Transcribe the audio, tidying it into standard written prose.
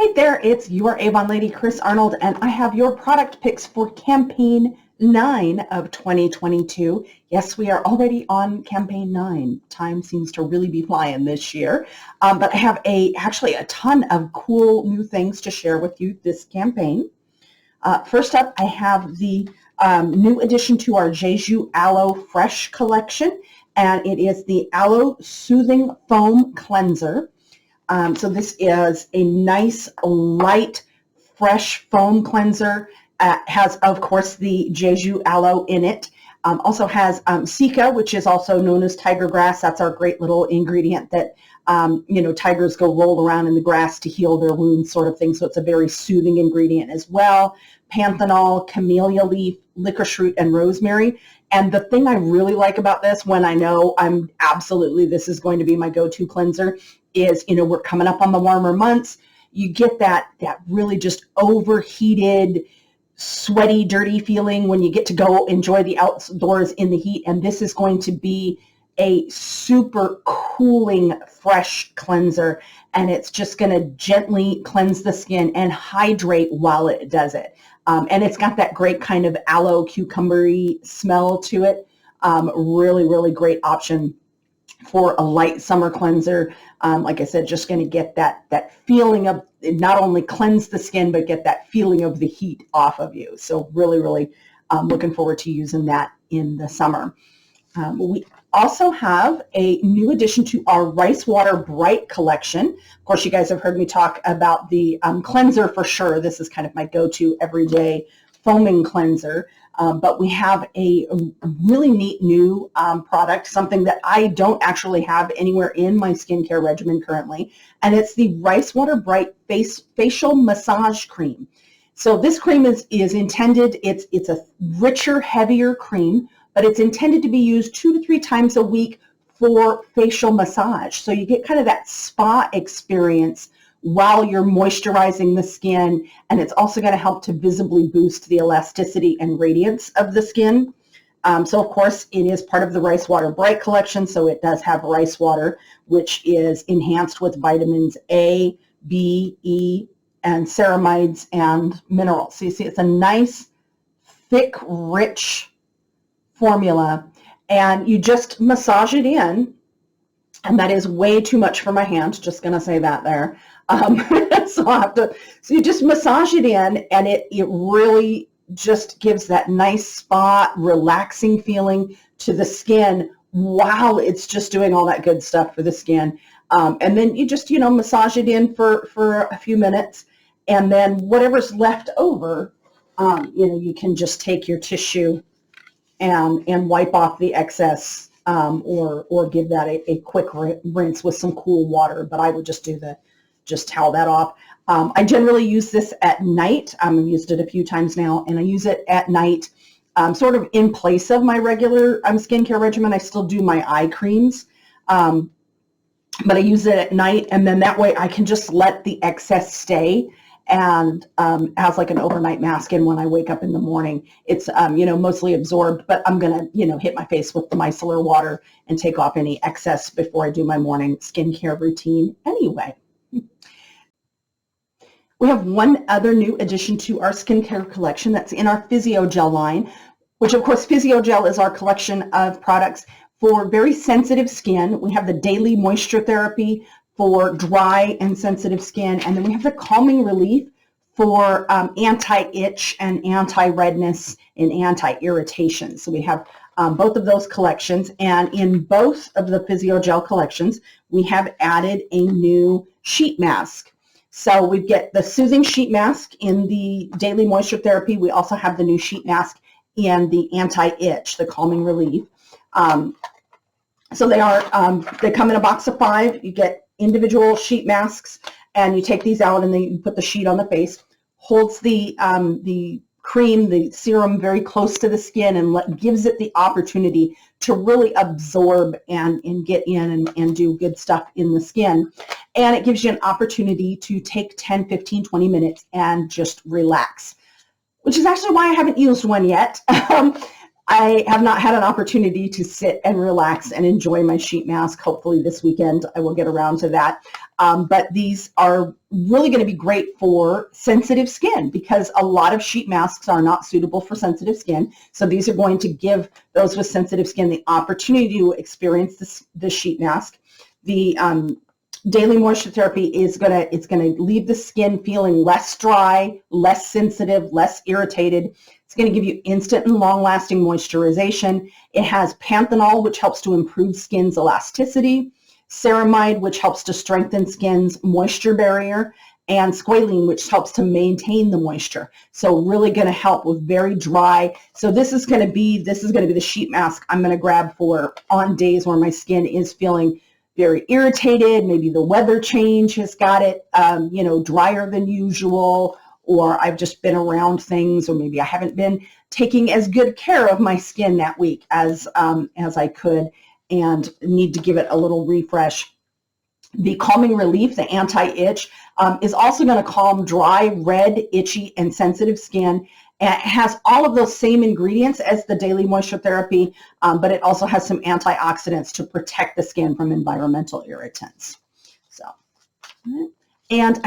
Hey there, it's your Avon lady, Chris Arnold, and I have your product picks for campaign 9 of 2022. Yes, we are already on campaign 9. Time seems to really be flying this year. But I have actually a ton of cool new things to share with you this campaign. First up, I have the new addition to our Jeju Aloe Fresh collection, and it is the Aloe Soothing Foam Cleanser. So this is a nice, light, fresh foam cleanser. Has, of course, the Jeju aloe in it. Also has Sika, which is also known as tiger grass. That's our great little ingredient that, tigers go roll around in the grass to heal their wounds, sort of thing. So it's a very soothing ingredient as well. Panthenol, camellia leaf, licorice root, and rosemary. And the thing I really like about this, when I know this is going to be my go-to cleanser, is, we're coming up on the warmer months. You get that really just overheated, sweaty, dirty feeling when you get to go enjoy the outdoors in the heat. And this is going to be a super cooling, fresh cleanser. And it's just going to gently cleanse the skin and hydrate while it does it. And it's got that great kind of aloe cucumber-y smell to it. Really, really great option for a light summer cleanser. Like I said, just going to get that feeling of, not only cleanse the skin, but get that feeling of the heat off of you. So really, really looking forward to using that in the summer. We also have a new addition to our Rice Water Bright collection. Of course, you guys have heard me talk about the cleanser for sure. This is kind of my go-to everyday foaming cleanser. But we have a really neat new product, something that I don't actually have anywhere in my skincare regimen currently, and it's the Rice Water Bright Facial Massage Cream. So this cream is intended, it's a richer, heavier cream, but it's intended to be used 2 to 3 times a week for facial massage. So you get kind of that spa experience while you're moisturizing the skin, and it's also going to help to visibly boost the elasticity and radiance of the skin. So of course it is part of the Rice Water Bright collection, so it does have rice water, which is enhanced with vitamins A, B, E, and ceramides and minerals. So you see it's a nice, thick, rich formula, and you just massage it in. And that is way too much for my hand, just going to say that there. So you just massage it in, and it really just gives that nice spa, relaxing feeling to the skin while it's just doing all that good stuff for the skin. And then you just, massage it in for a few minutes, and then whatever's left over, you can just take your tissue and wipe off the excess. Or give that a quick rinse with some cool water, but I would just towel that off. I generally use this at night. I've used it a few times now, and I use it at night, sort of in place of my regular skincare regimen. I still do my eye creams, but I use it at night, and then that way I can just let the excess stay, and has like an overnight mask, and when I wake up in the morning, it's mostly absorbed, but I'm gonna hit my face with the micellar water and take off any excess before I do my morning skincare routine anyway. We have one other new addition to our skincare collection that's in our Physiogel line, which of course Physiogel is our collection of products for very sensitive skin. We have the daily moisture therapy for dry and sensitive skin, and then we have the calming relief for anti-itch and anti-redness and anti-irritation. So we have both of those collections, and in both of the Physiogel collections, we have added a new sheet mask. So we get the soothing sheet mask in the daily moisture therapy. We also have the new sheet mask in the anti-itch, the calming relief. So they come in a box of 5. You get individual sheet masks, and you take these out and then you put the sheet on the face, holds the cream, the serum very close to the skin, and gives it the opportunity to really absorb and get in and do good stuff in the skin. And it gives you an opportunity to take 10, 15, 20 minutes and just relax, which is actually why I haven't used one yet. I have not had an opportunity to sit and relax and enjoy my sheet mask. Hopefully this weekend I will get around to that. But these are really going to be great for sensitive skin because a lot of sheet masks are not suitable for sensitive skin. So these are going to give those with sensitive skin the opportunity to experience this sheet mask. The daily moisture therapy is it's gonna leave the skin feeling less dry, less sensitive, less irritated. It's going to give you instant and long-lasting moisturization. It has panthenol, which helps to improve skin's elasticity, ceramide, which helps to strengthen skin's moisture barrier, and squalene, which helps to maintain the moisture. So really going to help with very dry. So this is going to be the sheet mask I'm going to grab for on days where my skin is feeling very irritated. Maybe the weather change has got it, drier than usual, or I've just been around things, or maybe I haven't been taking as good care of my skin that week as I could, and need to give it a little refresh. The Calming Relief, the anti-itch, is also going to calm dry, red, itchy, and sensitive skin. And it has all of those same ingredients as the Daily Moisture Therapy, but it also has some antioxidants to protect the skin from environmental irritants. So, and